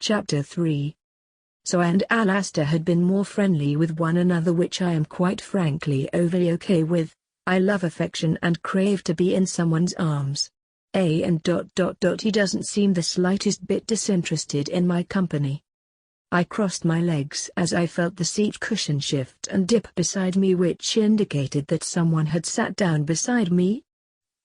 Chapter 3. So I and Alastor had been more friendly with one another, which I am quite frankly overly okay with. I love affection and crave to be in someone's arms. He doesn't seem the slightest bit disinterested in my company. I crossed my legs as I felt the seat cushion shift and dip beside me, which indicated that someone had sat down beside me.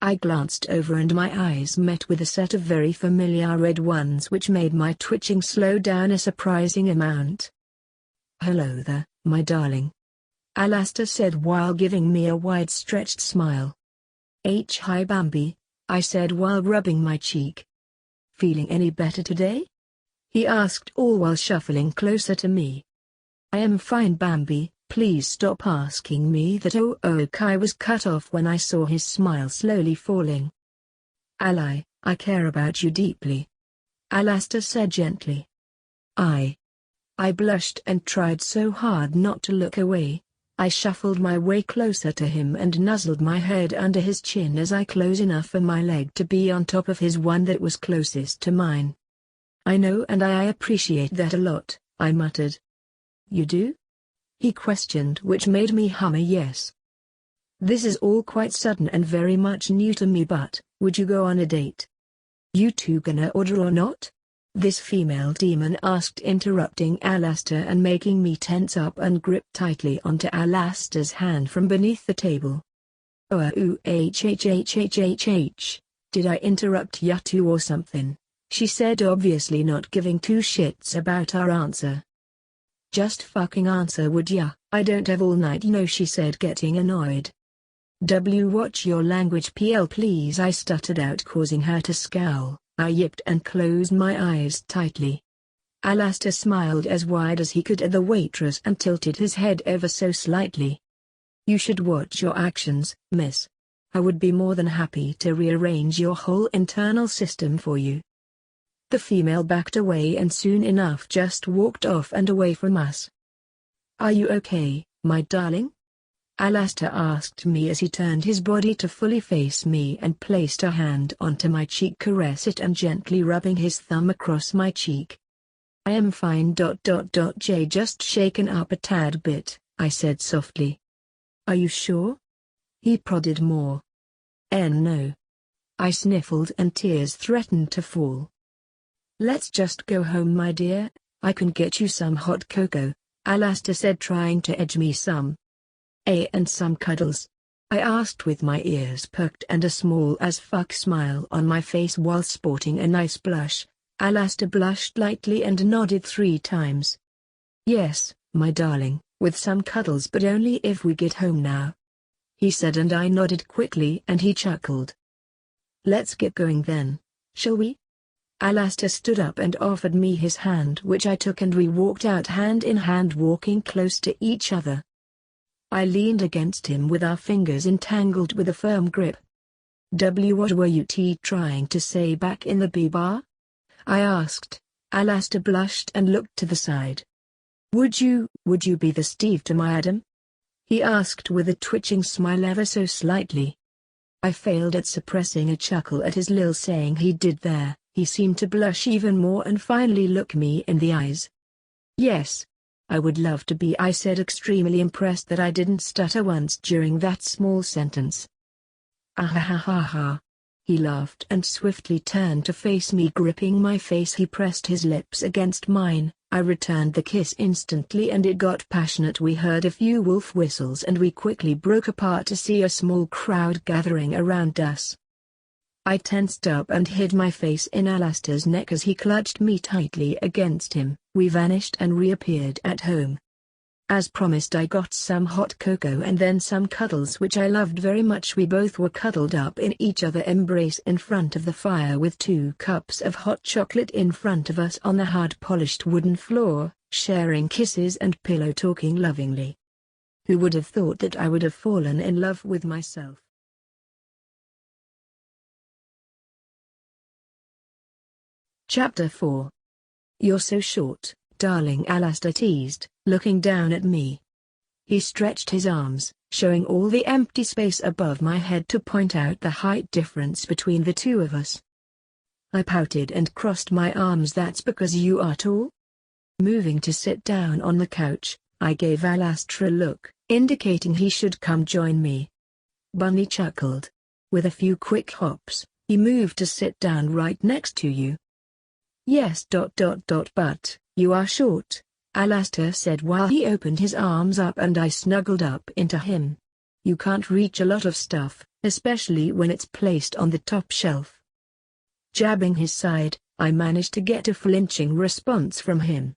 I glanced over and my eyes met with a set of very familiar red ones, which made my twitching slow down a surprising amount. "Hello there, my darling," Alastor said while giving me a wide-stretched smile. "Hi Bambi," I said while rubbing my cheek. "Feeling any better today?" he asked, all while shuffling closer to me. "I am fine Bambi, please stop asking me that." Kai was cut off when I saw his smile slowly falling. "Ally, I care about you deeply," Alastor said gently. I blushed and tried so hard not to look away. I shuffled my way closer to him and nuzzled my head under his chin as I close enough for my leg to be on top of his one that was closest to mine. "I know, and I appreciate that a lot," I muttered. "You do?" he questioned, which made me hum a yes. "This is all quite sudden and very much new to me, but would you go on a date? You two gonna order or not?" this female demon asked, interrupting Alastor and making me tense up and grip tightly onto Alastor's hand from beneath the table. Did I interrupt ya two or something?" she said, obviously not giving two shits about our answer. "Just fucking answer, would ya? I don't have all night, she said, getting annoyed. "Watch your language, PL, please," I stuttered out, causing her to scowl. I yipped and closed my eyes tightly. Alastor smiled as wide as he could at the waitress and tilted his head ever so slightly. "You should watch your actions, miss. I would be more than happy to rearrange your whole internal system for you." The female backed away and soon enough just walked off and away from us. "Are you okay, my darling?" Alastor asked me as he turned his body to fully face me and placed a hand onto my cheek, caress it and gently rubbing his thumb across my cheek. "I am fine. J just shaken up a tad bit," I said softly. "Are you sure?" he prodded more. No. I sniffled and tears threatened to fall. "Let's just go home, my dear. I can get you some hot cocoa," Alastor said, trying to edge me some. "And some cuddles?" I asked with my ears perked and a small as fuck smile on my face while sporting a nice blush. Alastor blushed lightly and nodded 3 times. "Yes, my darling, with some cuddles, but only if we get home now," he said, and I nodded quickly and he chuckled. "Let's get going then, shall we?" Alastor stood up and offered me his hand, which I took, and we walked out hand in hand, walking close to each other. I leaned against him with our fingers entangled with a firm grip. "What were you trying to say back in the B-bar?" I asked. Alastor blushed and looked to the side. Would you be the Steve to my Adam?" he asked with a twitching smile ever so slightly. I failed at suppressing a chuckle at his lil saying he did there. He seemed to blush even more and finally look me in the eyes. "Yes. I would love to be," I said, extremely impressed that I didn't stutter once during that small sentence. "Ah-ha-ha-ha." He laughed and swiftly turned to face me, gripping my face. He pressed his lips against mine. I returned the kiss instantly and it got passionate. We heard a few wolf whistles and we quickly broke apart to see a small crowd gathering around us. I tensed up and hid my face in Alastor's neck as he clutched me tightly against him. We vanished and reappeared at home. As promised, I got some hot cocoa and then some cuddles, which I loved very much. We both were cuddled up in each other's embrace in front of the fire with 2 cups of hot chocolate in front of us on the hard polished wooden floor, sharing kisses and pillow talking lovingly. Who would have thought that I would have fallen in love with myself? Chapter 4. You're so short, darling, Alastor teased, looking down at me. He stretched his arms, showing all the empty space above my head to point out the height difference between the two of us. I pouted and crossed my arms. That's because you are tall? Moving to sit down on the couch, I gave Alastor a look, indicating he should come join me. Bunny chuckled. With a few quick hops, he moved to sit down right next to you. Yes. But you are short, Alastor said while he opened his arms up and I snuggled up into him. You can't reach a lot of stuff, especially when it's placed on the top shelf. Jabbing his side, I managed to get a flinching response from him.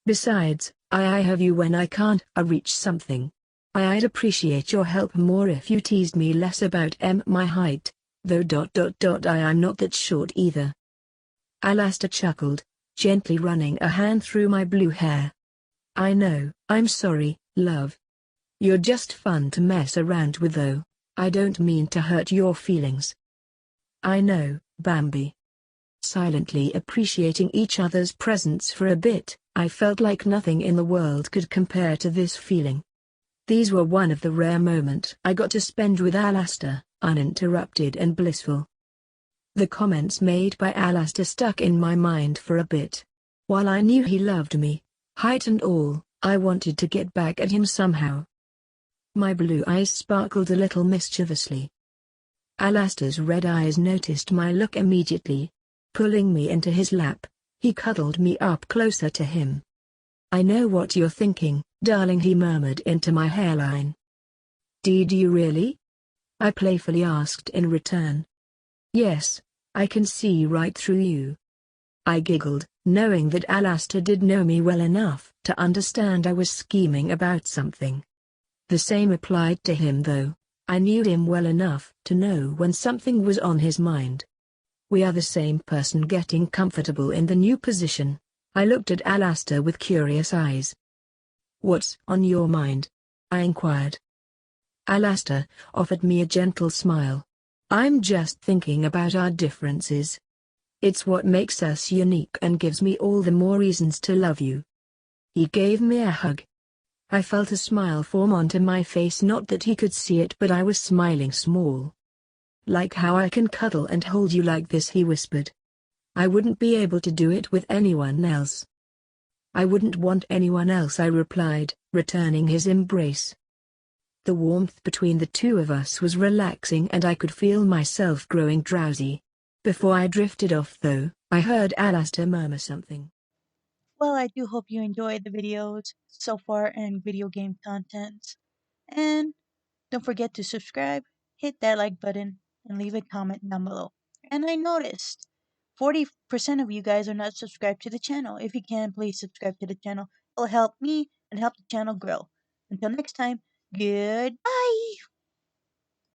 Besides, I have you when I can't reach something. I'd appreciate your help more if you teased me less about my height, though. I'm not that short either. Alastor chuckled, gently running a hand through my blue hair. I know, I'm sorry, love. You're just fun to mess around with though, I don't mean to hurt your feelings. I know, Bambi. Silently appreciating each other's presence for a bit, I felt like nothing in the world could compare to this feeling. These were one of the rare moments I got to spend with Alastor, uninterrupted and blissful. The comments made by Alastor stuck in my mind for a bit. While I knew he loved me, height and all, I wanted to get back at him somehow. My blue eyes sparkled a little mischievously. Alastor's red eyes noticed my look immediately. Pulling me into his lap, he cuddled me up closer to him. I know what you're thinking, darling, he murmured into my hairline. Did you really? I playfully asked in return. Yes, I can see right through you. I giggled, knowing that Alastor did know me well enough to understand I was scheming about something. The same applied to him though, I knew him well enough to know when something was on his mind. We are the same person getting comfortable in the new position. I looked at Alastor with curious eyes. What's on your mind? I inquired. Alastor offered me a gentle smile. I'm just thinking about our differences. It's what makes us unique and gives me all the more reasons to love you. He gave me a hug. I felt a smile form onto my face, not that he could see it, but I was smiling small. Like how I can cuddle and hold you like this, he whispered. I wouldn't be able to do it with anyone else. I wouldn't want anyone else, I replied, returning his embrace. The warmth between the two of us was relaxing and I could feel myself growing drowsy. Before I drifted off though, I heard Alastor murmur something. Well, I do hope you enjoyed the videos so far and video game content. And don't forget to subscribe, hit that like button, and leave a comment down below. And I noticed 40% of you guys are not subscribed to the channel. If you can, please subscribe to the channel. It'll help me and help the channel grow. Until next time, goodbye!